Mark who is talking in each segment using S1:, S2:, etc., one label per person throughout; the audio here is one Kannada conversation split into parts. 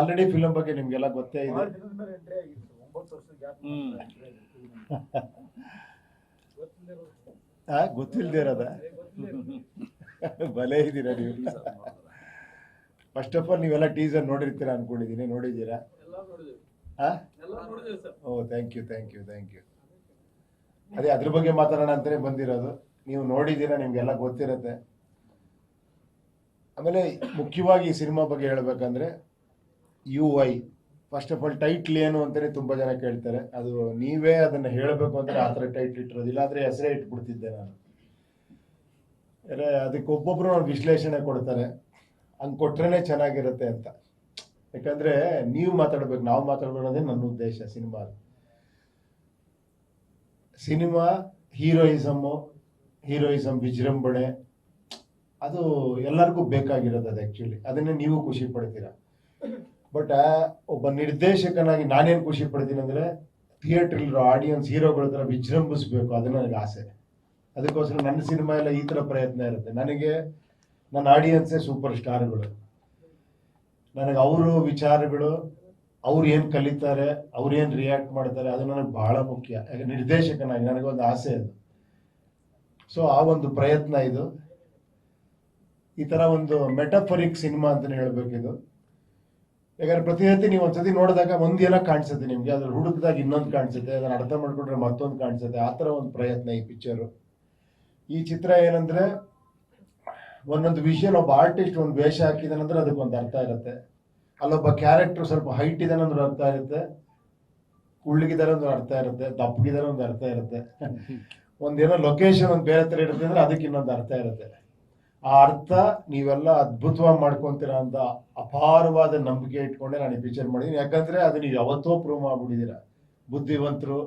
S1: ಆಲ್ರೆಡಿ ಫಿಲಂ ಬಗ್ಗೆ ನಿಮ್ಗೆಲ್ಲ ಗೊತ್ತೇ ಇದೆ. ಗೊತ್ತಿಲ್ಲದೆ ಇರೋದ ಬಲೆ ಇದ್ದೀರಾ ನೀವು. ಫಸ್ಟ್ ಆಫ್ ಆಲ್ ನೀವೆಲ್ಲ ಟೀಸರ್ ನೋಡಿರ್ತೀರಾ ಅನ್ಕೊಂಡಿದ್ದೀನಿ. ನೋಡಿದ್ದೀರಾ? ಓ ಥ್ಯಾಂಕ್ ಯು. ಅದೇ ಅದ್ರ ಬಗ್ಗೆ ಮಾತಾಡೋಣ ಅಂತಾನೆ ಬಂದಿರೋದು. ನೀವು ನೋಡಿದ್ದೀರಾ, ನಿಮ್ಗೆಲ್ಲ ಗೊತ್ತಿರುತ್ತೆ. ಆಮೇಲೆ ಮುಖ್ಯವಾಗಿ ಈ ಸಿನಿಮಾ ಬಗ್ಗೆ ಹೇಳ್ಬೇಕಂದ್ರೆ UI first of all title ಏನು ಅಂತಾನೆ ತುಂಬಾ ಜನ ಕೇಳ್ತಾರೆ. ಅದು ನೀವೇ ಅದನ್ನ ಹೇಳಬೇಕು ಅಂದ್ರೆ ಆ ಥರ ಟೈಟ್ಲ್ ಇಟ್ಟಿರೋದು, ಇಲ್ಲಾಂದ್ರೆ ಹೆಸರೇ ಇಟ್ಬಿಡ್ತಿದ್ದೆ ನಾನು. ಅದಕ್ಕೆ ಒಬ್ಬೊಬ್ರು ವಿಶ್ಲೇಷಣೆ ಕೊಡ್ತಾರೆ, ಹಂಗೆ ಕೊಟ್ರೇನೆ ಚೆನ್ನಾಗಿರುತ್ತೆ ಅಂತ. ಯಾಕಂದ್ರೆ ನೀವು ಮಾತಾಡ್ಬೇಕು, ನಾವು ಮಾತಾಡ್ಬೇಕನ್ನೋದೇ ನನ್ನ ಉದ್ದೇಶ. ಸಿನಿಮಾ ಹೀರೋಯಿಸಮ್ ವಿಜೃಂಭಣೆ ಅದು ಎಲ್ಲರಿಗೂ ಬೇಕಾಗಿರೋದು. ಅದು ಆ್ಯಕ್ಚುಲಿ ಅದನ್ನೇ ನೀವು ಖುಷಿ ಪಡ್ತೀರಾ. ಬಟ್ ಒಬ್ಬ ನಿರ್ದೇಶಕನಾಗಿ ನಾನೇನು ಖುಷಿ ಪಡ್ತೀನಿ ಅಂದರೆ ಥಿಯೇಟ್ರಲ್ಲಿರೋ ಆಡಿಯನ್ಸ್ ಹೀರೋಗಳ ಥರ ವಿಜೃಂಭಿಸ್ಬೇಕು, ಅದು ನನಗೆ ಆಸೆ. ಅದಕ್ಕೋಸ್ಕರ ನನ್ನ ಸಿನಿಮಾ ಎಲ್ಲ ಈ ಥರ ಪ್ರಯತ್ನ ಇರುತ್ತೆ. ನನಗೆ ನನ್ನ ಆಡಿಯನ್ಸೇ ಸೂಪರ್ ಸ್ಟಾರ್ಗಳು. ನನಗೆ ಅವರು ವಿಚಾರಗಳು, ಅವ್ರು ಏನು ಕಲಿತಾರೆ, ಅವ್ರು ಏನು ರಿಯಾಕ್ಟ್ ಮಾಡ್ತಾರೆ, ಅದು ನನಗೆ ಬಹಳ ಮುಖ್ಯ. ಯಾಕೆ ನಿರ್ದೇಶಕನಾಗಿ ನನಗೊಂದು ಆಸೆ ಅದು. ಸೊ ಆ ಒಂದು ಪ್ರಯತ್ನ ಇದು. ಈ ಥರ ಒಂದು ಮೆಟಫರಿಕ್ ಸಿನಿಮಾ ಅಂತಲೇ ಹೇಳಬೇಕಿದು. ಯಾಕಂದ್ರೆ ಪ್ರತಿನಿತ್ಯ ನೀವು ಒಂದ್ಸತಿ ನೋಡಿದಾಗ ಒಂದೇನೋ ಕಾಣಿಸುತ್ತೆ ನಿಮಗೆ, ಅದ್ರ ಹುಡುಕದಾಗ ಇನ್ನೊಂದು ಕಾಣಿಸುತ್ತೆ, ಅದನ್ನು ಅರ್ಥ ಮಾಡ್ಕೊಂಡ್ರೆ ಮತ್ತೊಂದು ಕಾಣಿಸುತ್ತೆ. ಆ ಥರ ಒಂದು ಪ್ರಯತ್ನ ಈ ಪಿಕ್ಚರು. ಈ ಚಿತ್ರ ಏನಂದ್ರೆ ಒಂದೊಂದು ವಿಷಯ, ಒಬ್ಬ ಆರ್ಟಿಸ್ಟ್ ಒಂದು ವೇಷ ಹಾಕಿದಾನಂದ್ರೆ ಅದಕ್ಕೊಂದು ಅರ್ಥ ಇರುತ್ತೆ. ಅಲ್ಲೊಬ್ಬ ಕ್ಯಾರೆಕ್ಟರ್ ಸ್ವಲ್ಪ ಹೈಟ್ ಇದಾನೆ ಅಂದ್ರೆ ಅರ್ಥ ಇರುತ್ತೆ, ಕುಳ್ಳಗಿದಾರೆ ಒಂದು ಅರ್ಥ ಇರುತ್ತೆ, ದಪ್ಪಗಿದಾರೆ ಒಂದು ಅರ್ಥ ಇರುತ್ತೆ, ಒಂದೇನೋ ಲೊಕೇಶನ್ ಒಂದು ಬೇರೆ ಥರ ಇರುತ್ತೆ ಅಂದ್ರೆ ಅದಕ್ಕೆ ಇನ್ನೊಂದು ಅರ್ಥ ಇರುತ್ತೆ. ಆ ಅರ್ಥ ನೀವೆಲ್ಲ ಅದ್ಭುತವಾಗಿ ಮಾಡ್ಕೊತೀರಾ ಅಂತ ಅಪಾರವಾದ ನಂಬಿಕೆ ಇಟ್ಕೊಂಡೆ ನಾನು ಈ ಪಿಕ್ಚರ್ ಮಾಡಿದ್ದೀನಿ. ಯಾಕಂದ್ರೆ ಅದು ನೀವು ಯಾವತ್ತೋ ಪ್ರೂವ್ ಮಾಡ್ಬಿಟ್ಟಿದ್ದೀರಾ. ಬುದ್ಧಿವಂತರು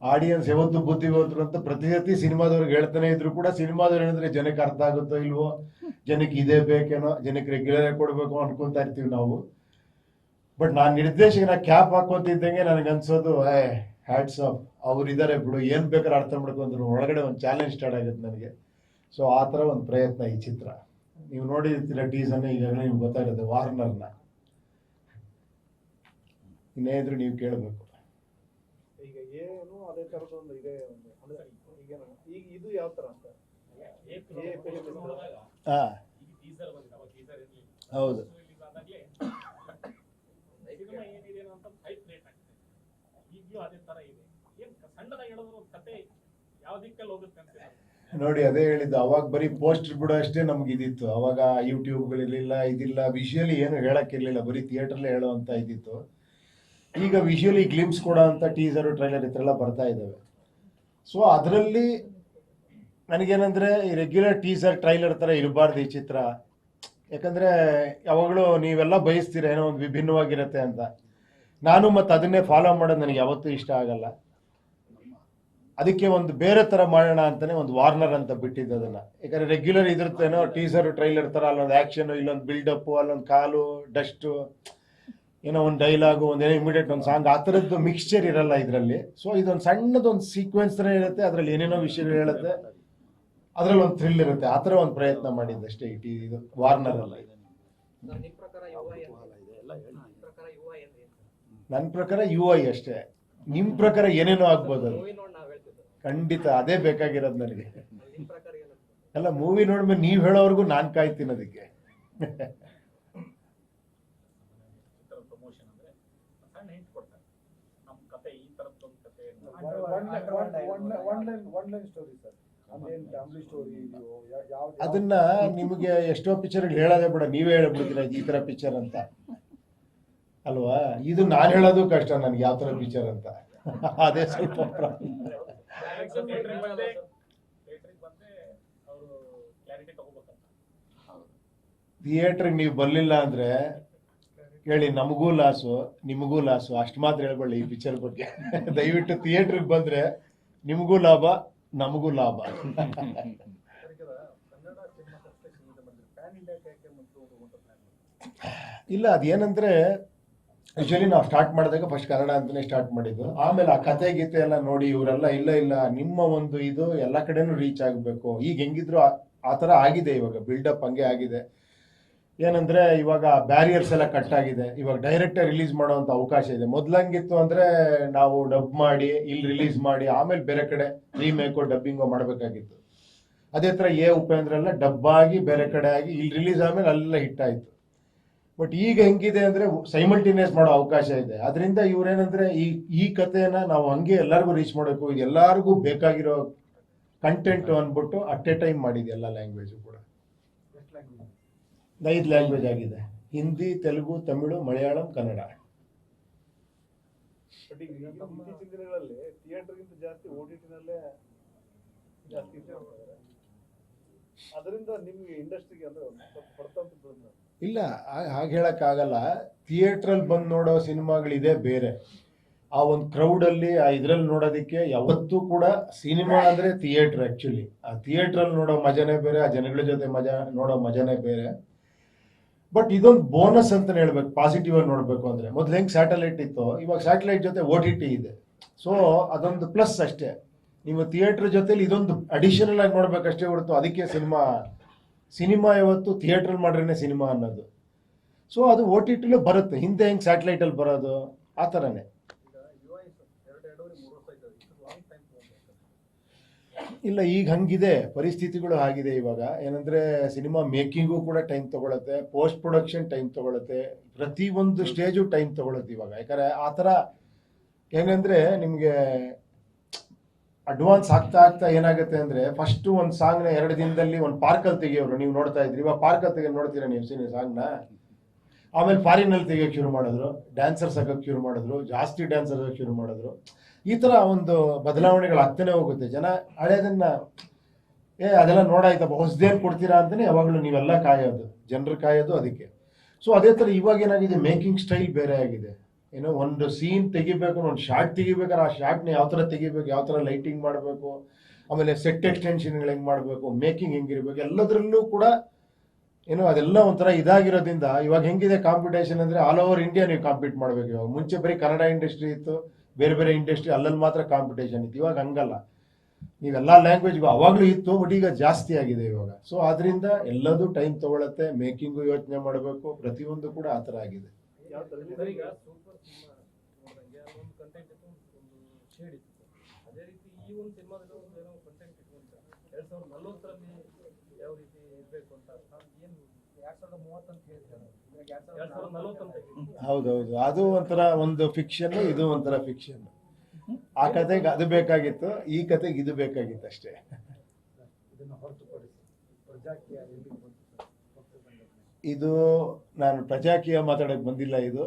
S1: ಆಡಿಯನ್ಸ್ ಯಾವತ್ತು ಬುದ್ಧಿವಂತರು ಅಂತ ಪ್ರತಿನಿತ್ಯ ಸಿನಿಮಾದವ್ರಿಗೆ ಹೇಳ್ತಾನೆ ಇದ್ರು ಕೂಡ, ಸಿನಿಮಾದವ್ರು ಹೇಳಿದ್ರೆ ಜನಕ್ಕೆ ಅರ್ಥ ಆಗುತ್ತೋ ಇಲ್ವೋ, ಜನಕ್ಕೆ ಇದೇ ಬೇಕೇನೋ, ಜನಕ್ಕೆ ರೆಗ್ಯುಲರ್ ಕೊಡ್ಬೇಕು ಅನ್ಕೊಂತ ಇರ್ತೀವಿ ನಾವು. ಬಟ್ ನಾನು ನಿರ್ದೇಶಕನ ಕ್ಯಾಪ್ ಹಾಕೋತಿದ್ದಂಗೆ ನನಗನ್ಸೋದು ಹ್ಯಾಟ್ಸ್ ಆಫ್, ಅವ್ರು ಇದಾರೆ ಬಿಡು, ಏನ್ ಬೇಕಾದ್ರೆ ಅರ್ಥ ಮಾಡ್ಕೊಂಡ್ರು, ಒಳಗಡೆ ಒಂದು ಚಾಲೆಂಜ್ ಸ್ಟಾರ್ಟ್ ಆಗುತ್ತೆ ನನಗೆ. ಸೊ ಆ ಥರ ಒಂದು ಪ್ರಯತ್ನ ಈ ಚಿತ್ರ. ನೀವು ನೋಡಿರ್ತೀರ ಟೀಸರ್ನ, ಈಗಾಗಲೇ ನಿಮ್ಗೆ ಗೊತ್ತಾಗುತ್ತೆ ವಾರ್ನರ್ನ. ಇನ್ನೇ ಇದ್ರು ನೀವು ಕೇಳಬೇಕು.
S2: ಈಗ ಏನು ಅದೇ ತರದೊಂದು ಇದೆ, ಈಗ ಇದು ಯಾವ ತರ ಅಂತ
S1: ಹೌದು. ನೋಡಿ ಅದೇ ಹೇಳಿದ್ದು, ಅವಾಗ ಬರೀ ಪೋಸ್ಟರ್ ಬಿಡೋ ಅಷ್ಟೇ ನಮ್ಗೆ ಇದಿತ್ತು. ಅವಾಗ ಯೂಟ್ಯೂಬ್ಗಳಿರ್ಲಿಲ್ಲ, ಇದಿಲ್ಲ, ವಿಷುವಲಿ ಏನು ಹೇಳಕ್ಕಿರ್ಲಿಲ್ಲ, ಬರೀ ಥಿಯೇಟ್ರಲ್ಲೇ ಹೇಳೋ ಅಂತ ಇದ್ದಿತ್ತು. ಈಗ ವಿಷುವಲಿ ಗ್ಲಿಮ್ಸ್ ಕೊಡೋ ಅಂತ ಟೀಸರು ಟ್ರೈಲರ್ ಈ ಥರ ಎಲ್ಲ ಬರ್ತಾ ಇದ್ದಾವೆ. ಸೊ ಅದರಲ್ಲಿ ನನಗೇನಂದ್ರೆ ಈ ರೆಗ್ಯುಲರ್ ಟೀಸರ್ ಟ್ರೈಲರ್ ಥರ ಇರಬಾರ್ದು ಈ ಚಿತ್ರ. ಯಾಕಂದ್ರೆ ಯಾವಾಗಲೂ ನೀವೆಲ್ಲ ಬಯಸ್ತೀರ ಏನೋ ಒಂದು ವಿಭಿನ್ನವಾಗಿರುತ್ತೆ ಅಂತ. ನಾನು ಮತ್ತು ಅದನ್ನೇ ಫಾಲೋ ಮಾಡೋದು ನನಗೆ ಯಾವತ್ತೂ ಇಷ್ಟ ಆಗಲ್ಲ. ಅದಕ್ಕೆ ಒಂದು ಬೇರೆ ಥರ ಮಾಡೋಣ ಅಂತಾನೆ ಒಂದು ವಾರ್ನರ್ ಅಂತ ಬಿಟ್ಟಿದ್ದು ಅದನ್ನು. ಯಾಕಂದರೆ ರೆಗ್ಯುಲರ್ ಇದಿರ್ತೇನೋ ಟೀಸರು ಟ್ರೈಲರ್ ಥರ, ಅಲ್ಲೊಂದು ಆ್ಯಕ್ಷನು, ಇಲ್ಲೊಂದು ಬಿಲ್ಡಪ್ಪು, ಅಲ್ಲೊಂದು ಕಾಲು ಡಸ್ಟು, ಏನೋ ಒಂದು ಡೈಲಾಗು, ಒಂದೇನೋ ಇಮಿಡಿಯೇಟ್ ಒಂದು ಸಾಂಗ್, ಆ ಥರದ್ದು ಮಿಕ್ಸ್ಚರ್ ಇರಲ್ಲ ಇದರಲ್ಲಿ. ಸೊ ಇದೊಂದು ಸಣ್ಣದೊಂದು ಸೀಕ್ವೆನ್ಸ್ ಥರ ಇರುತ್ತೆ, ಅದರಲ್ಲಿ ಏನೇನೋ ವಿಷಯಗಳು ಹೇಳುತ್ತೆ, ಅದರಲ್ಲಿ ಒಂದು ಥ್ರಿಲ್ ಇರುತ್ತೆ. ಆ ಥರ ಒಂದು ಪ್ರಯತ್ನ ಮಾಡಿದ್ದಷ್ಟೇ ಇದು ವಾರ್ನರ್ ಅಲ್ಲ. ನನ್ನ ಪ್ರಕಾರ UI ಅಷ್ಟೇ. ನಿಮ್ಮ ಪ್ರಕಾರ ಏನೇನೋ ಆಗ್ಬೋದು ಅದು, ಖಂಡಿತ ಅದೇ ಬೇಕಾಗಿರೋದು ನನಗೆ. ಅಲ್ಲ, ಮೂವಿ ನೋಡ್ಮೇಲೆ ನೀವು ಹೇಳೋವರೆಗೂ ನಾನು ಕಾಯ್ತೀನಿ ಅದಕ್ಕೆ. ಅದನ್ನ ನಿಮಗೆ ಎಷ್ಟೋ ಪಿಕ್ಚರ್ ಹೇಳೋದೇ ಬೇಡ, ನೀವೇ ಹೇಳ್ಬಿಡ್ತೀರ ಈ ತರ ಪಿಕ್ಚರ್ ಅಂತ ಅಲ್ವಾ. ಇದು ನಾನು ಹೇಳೋದು ಕಷ್ಟ ನನ್ಗೆ ಯಾವ ತರ ಪಿಕ್ಚರ್ ಅಂತ. ಅದೇ ಸ್ವಲ್ಪ ಥಿಯೇಟ್ರಿಗೆ ನೀವು ಬರಲಿಲ್ಲ ಅಂದ್ರೆ ಹೇಳಿ, ನಮಗೂ ಲಾಸು ನಿಮಗೂ ಲಾಸು, ಅಷ್ಟು ಮಾತ್ರ ಹೇಳ್ಕೊಳ್ಳಿ ಈ ಪಿಕ್ಚರ್ ಬಗ್ಗೆ. ದಯವಿಟ್ಟು ಥಿಯೇಟ್ರಿಗೆ ಬಂದ್ರೆ ನಿಮಗೂ ಲಾಭ ನಮಗೂ ಲಾಭ. ಇಲ್ಲ, ಅದೇನಂದ್ರೆ ಯೂಶಲಿ ನಾವು ಸ್ಟಾರ್ಟ್ ಮಾಡಿದಾಗ ಫಸ್ಟ್ ಕನ್ನಡ ಅಂತಲೇ ಸ್ಟಾರ್ಟ್ ಮಾಡಿದ್ದು. ಆಮೇಲೆ ಆ ಕತೆ ಗೀತೆ ಎಲ್ಲ ನೋಡಿ ಇವರೆಲ್ಲ ಇಲ್ಲ ನಿಮ್ಮ ಒಂದು ಇದು ಎಲ್ಲ ಕಡೆನೂ ರೀಚ್ ಆಗಬೇಕು. ಈಗ ಹೆಂಗಿದ್ರು ಆ ಥರ ಆಗಿದೆ, ಇವಾಗ ಬಿಲ್ಡಪ್ ಹಂಗೆ ಆಗಿದೆ. ಏನಂದ್ರೆ ಇವಾಗ ಬ್ಯಾರಿಯರ್ಸ್ ಎಲ್ಲ ಕಟ್ ಆಗಿದೆ. ಇವಾಗ ಡೈರೆಕ್ಟ್ ರಿಲೀಸ್ ಮಾಡುವಂತ ಅವಕಾಶ ಇದೆ. ಮೊದ್ಲಂಗಿತ್ತು ಅಂದ್ರೆ ನಾವು ಡಬ್ ಮಾಡಿ ಇಲ್ಲಿ ರಿಲೀಸ್ ಮಾಡಿ ಆಮೇಲೆ ಬೇರೆ ಕಡೆ ರೀಮೇಕೋ ಡಬ್ಬಿಂಗೋ ಮಾಡಬೇಕಾಗಿತ್ತು. ಅದೇ ತರ ಉಪೇಂದ್ರ ಎಲ್ಲ ಡಬ್ ಆಗಿ ಬೇರೆ ಕಡೆ ಆಗಿ ಇಲ್ಲಿ ರಿಲೀಸ್ ಆದ್ಮೇಲೆ ಅಲ್ಲೆಲ್ಲ ಹಿಟ್ ಆಯ್ತು. ಬಟ್ ಈಗ ಹೆಂಗಿದೆ ಅಂದ್ರೆ ಸೈಮಲ್ಟೇನಿಯಸ್ ಮಾಡೋ ಅವಕಾಶ ಇದೆ. ಅದರಿಂದ ಇವ್ರೇನಂದ್ರೆ ಈ ಕಥೆನ ನಾವು ಹಂಗೆ ಎಲ್ಲರಿಗೂ ರೀಚ್ ಮಾಡಬೇಕು, ಇದು ಎಲ್ಲರಿಗೂ ಬೇಕಾಗಿರೋ ಕಂಟೆಂಟ್ ಅಂದ್ಬಿಟ್ಟು ಅಟ್ ಎ ಟೈಮ್ ಮಾಡಿದೆ ಎಲ್ಲ ಲ್ಯಾಂಗ್ವೇಜ್ ಕೂಡ. 5 ಲ್ಯಾಂಗ್ವೇಜ್ ಆಗಿದೆ: ಹಿಂದಿ, ತೆಲುಗು, ತಮಿಳು, ಮಲಯಾಳಂ, ಕನ್ನಡ.
S2: ಬಟ್ ಈಗ ಇತ್ತೀಚಿನ ದಿನಗಳಲ್ಲಿ ಥಿಯೇಟರ್ಗಿಂತ ಜಾಸ್ತಿ OTT-ನಲ್ಲೇ ಜಾಸ್ತಿ ಇಷ್ಟ ಮಾಡ್ತಾರೆ. ಅದರಿಂದ ನಿಮ್ಗೆ ಇಂಡಸ್ಟ್ರಿಗೆ ಅಂದ್ರೆ ಸ್ವಲ್ಪ ಹೊಡೆತ ಅಂತ ಬೀಳುತ್ತೆ.
S1: ಇಲ್ಲ, ಹಾಗೆ ಹೇಳಕ್ಕಾಗಲ್ಲ. ಥಿಯೇಟ್ರಲ್ಲಿ ಬಂದು ನೋಡೋ ಸಿನಿಮಾಗಳಿದೆ ಬೇರೆ. ಆ ಒಂದು ಕ್ರೌಡಲ್ಲಿ ಆ ಇದ್ರಲ್ಲಿ ನೋಡೋದಕ್ಕೆ ಯಾವತ್ತೂ ಕೂಡ ಸಿನಿಮಾ ಅಂದರೆ ಥಿಯೇಟ್ರ್. ಆ್ಯಕ್ಚುಲಿ ಆ ಥಿಯೇಟ್ರಲ್ಲಿ ನೋಡೋ ಮಜಾನೇ ಬೇರೆ, ಆ ಜನಗಳ ಜೊತೆ ನೋಡೋ ಮಜಾನೇ ಬೇರೆ. ಬಟ್ ಇದೊಂದು ಬೋನಸ್ ಅಂತಲೇ ಹೇಳ್ಬೇಕು, ಪಾಸಿಟಿವ್ ಆಗಿ ನೋಡಬೇಕು ಅಂದರೆ. ಮೊದಲು ಹೆಂಗೆ ಸ್ಯಾಟಲೈಟ್ ಇತ್ತು, ಇವಾಗ ಸ್ಯಾಟಲೈಟ್ ಜೊತೆ OTT ಇದೆ. ಸೊ ಅದೊಂದು ಪ್ಲಸ್ ಅಷ್ಟೇ. ನೀವು ಥಿಯೇಟ್ರ್ ಜೊತೆಲಿ ಇದೊಂದು ಅಡಿಷನಲ್ ಆಗಿ ನೋಡ್ಬೇಕಷ್ಟೇ ಹೊರತು ಅದಕ್ಕೆ ಸಿನಿಮಾ ಯಾವತ್ತು ಥಿಯೇಟ್ರಲ್ಲಿ ಮಾಡ್ರೇ ಸಿನಿಮಾ ಅನ್ನೋದು. ಸೊ ಅದು OTT-ಲೂ ಬರುತ್ತೆ. ಹಿಂದೆ ಹೆಂಗೆ ಸ್ಯಾಟಲೈಟಲ್ಲಿ ಬರೋದು ಆ ಥರನೇ. ಇಲ್ಲ, ಈಗ ಹಂಗಿದೆ, ಪರಿಸ್ಥಿತಿಗಳು ಆಗಿದೆ. ಇವಾಗ ಏನಂದ್ರೆ ಸಿನಿಮಾ ಮೇಕಿಂಗು ಕೂಡ ಟೈಮ್ ತಗೊಳುತ್ತೆ, ಪೋಸ್ಟ್ ಪ್ರೊಡಕ್ಷನ್ ಟೈಮ್ ತಗೊಳುತ್ತೆ, ಪ್ರತಿಯೊಂದು ಸ್ಟೇಜು ಟೈಮ್ ತಗೊಳುತ್ತೆ ಇವಾಗ. ಯಾಕಂದ್ರೆ ಆ ಥರ ಹೆಂಗಂದ್ರೆ ನಿಮಗೆ ಅಡ್ವಾನ್ಸ್ ಆಗ್ತಾ ಆಗ್ತಾ ಏನಾಗುತ್ತೆ ಅಂದ್ರೆ ಫಸ್ಟ್ ಒಂದು ಸಾಂಗ್ನ 2 ದಿನದಲ್ಲಿ ಒಂದು ಪಾರ್ಕಲ್ಲಿ ತೆಗಿಯೋರು ನೀವು ನೋಡ್ತಾ ಇದ್ರಿ. ಇವಾಗ ಪಾರ್ಕಲ್ಲಿ ನೋಡ್ತೀರಾ ನೀವು ಸಾಂಗ್ನ. ಆಮೇಲೆ ಫಾರಿನಲ್ಲಿ ತೆಗಿಯೋಕೆ ಶುರು ಮಾಡಿದ್ರು, ಡ್ಯಾನ್ಸರ್ಸ್ ಹಾಕೋಕೆ ಶುರು ಮಾಡಿದ್ರು, ಜಾಸ್ತಿ ಡ್ಯಾನ್ಸರ್ಸ್ ಹಾಕೋಕೆ ಶುರು ಮಾಡಿದ್ರು. ಈ ಥರ ಒಂದು ಬದಲಾವಣೆಗಳು ಆಗ್ತಾನೆ ಹೋಗುತ್ತೆ. ಜನ ಹಳೇದನ್ನ ಅದೆಲ್ಲ ನೋಡಾಯ್ತಪ್ಪ, ಹೊಸದೇನು ಕೊಡ್ತೀರಾ ಅಂತಲೇ ಯಾವಾಗಲೂ ನೀವೆಲ್ಲ ಕಾಯೋದು, ಜನರು ಕಾಯೋದು ಅದಕ್ಕೆ. ಸೊ ಅದೇ ಥರ ಇವಾಗ ಏನಾಗಿದೆ, ಮೇಕಿಂಗ್ ಸ್ಟೈಲ್ ಬೇರೆ ಆಗಿದೆ. ಏನೋ ಒಂದು ಸೀನ್ ತೆಗಿಬೇಕು, ಒಂದು ಶಾರ್ಟ್ ತೆಗಿಬೇಕಾದ್ರೆ ಆ ಶಾರ್ಟ್ನ ಯಾವ ಥರ ತೆಗಿಬೇಕು, ಯಾವ ಥರ ಲೈಟಿಂಗ್ ಮಾಡಬೇಕು, ಆಮೇಲೆ ಸೆಟ್ ಎಕ್ಸ್ಟೆನ್ಷನ್ಗಳು ಹೆಂಗೆ ಮಾಡಬೇಕು, ಮೇಕಿಂಗ್ ಹೆಂಗಿರ್ಬೇಕು, ಎಲ್ಲದರಲ್ಲೂ ಕೂಡ ಏನೋ ಅದೆಲ್ಲ ಒಂಥರ ಇದಾಗಿರೋದ್ರಿಂದ ಇವಾಗ ಹೆಂಗಿದೆ ಕಾಂಪಿಟೇಷನ್ ಅಂದರೆ ಆಲ್ ಓವರ್ ಇಂಡಿಯಾ ನೀವು ಕಾಂಪೀಟ್ ಮಾಡಬೇಕು. ಇವಾಗ ಮುಂಚೆ ಬರೀ ಕನ್ನಡ ಇಂಡಸ್ಟ್ರಿ ಇತ್ತು, ಬೇರೆ ಬೇರೆ ಇಂಡಸ್ಟ್ರಿ ಅಲ್ಲಲ್ಲಿ ಮಾತ್ರ ಕಾಂಪಿಟೇಷನ್ ಇತ್ತು. ಇವಾಗ ಹಂಗಲ್ಲ, ನೀವೆಲ್ಲ ಲ್ಯಾಂಗ್ವೇಜ್ಗೂ ಅವಾಗಲೂ ಇತ್ತು, ಬಟ್ ಈಗ ಜಾಸ್ತಿ ಆಗಿದೆ ಇವಾಗ. ಸೊ ಅದರಿಂದ ಎಲ್ಲದೂ ಟೈಮ್ ತಗೊಳತ್ತೆ, ಮೇಕಿಂಗು ಯೋಚನೆ ಮಾಡಬೇಕು, ಪ್ರತಿಯೊಂದು ಕೂಡ ಆ ಥರ ಆಗಿದೆ.
S2: ಯಾವ ಥರ
S3: ಈಗ ಸೂಪರ್ ಸಿನಿಮಾ ನೋಡಿದಂಗೆ ಅದೊಂದು ಕಂಟೆಂಟ್ ಇತ್ತು, ಒಂದು ಶೇಡ್ ಇತ್ತು. ಅದೇ ರೀತಿ ಈ ಒಂದು ಸಿನಿಮಾದಲ್ಲಿ ಒಂದು ಏನೋ ಕಂಟೆಂಟ್ ಇಟ್ಕೊಂತ 2040ರಲ್ಲಿ ಯಾವ ರೀತಿ ಇರಬೇಕು ಅಂತ ಏನು 2030 ಅಂತ ಹೇಳ್ತಾರೆ. 2040 ಅಂತ
S1: ಹೌದೌದು, ಅದು ಒಂಥರ ಒಂದು ಫಿಕ್ಷನ್, ಇದು ಒಂಥರ ಫಿಕ್ಷನ್. ಆ ಕತೆಗೆ ಅದು ಬೇಕಾಗಿತ್ತು, ಈ ಕತೆಗೆ ಇದು ಬೇಕಾಗಿತ್ತು ಅಷ್ಟೇ.
S2: ಇದನ್ನು ಹೊರತುಪಡಿಸಿ ಪ್ರಜಾಕೀಯ
S1: ಇದು ನಾನು ಪ್ರಜಾಕೀಯ ಮಾತಾಡೋಕೆ ಬಂದಿಲ್ಲ. ಇದು